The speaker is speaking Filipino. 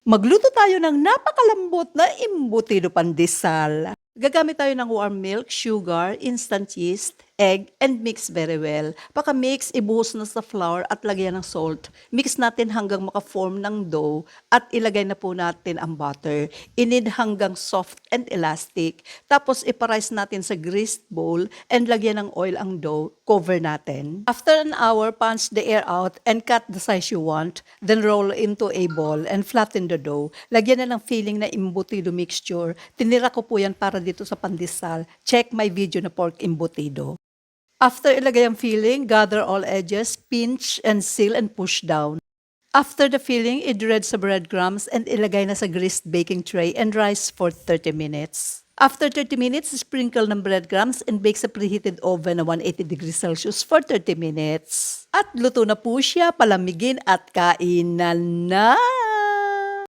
Magluto tayo ng napakalambot na embutido pandesal. Gagamit tayo ng warm milk, sugar, instant yeast, egg, and mix very well. Paka-mix, ibuhos na sa flour at lagyan ng salt. Mix natin hanggang maka-form ng dough at ilagay na po natin ang butter. Inid hanggang soft and elastic. Tapos iparise natin sa greased bowl and lagyan ng oil ang dough. Cover natin. After an hour, punch the air out and cut the size you want. Then roll into a ball and flatten the dough. Lagyan na ng filling na embutido mixture. Tinira ko po yan para dito sa pandesal. Check my video na pork embutido. After ilagay ang filling, gather all edges, pinch and seal and push down. After the filling, i-dredge sa breadcrumbs and ilagay na sa greased baking tray and rise for 30 minutes. After 30 minutes, sprinkle ng breadcrumbs and bake sa preheated oven na 180 degrees Celsius for 30 minutes. At luto na po siya, palamigin at kainan na!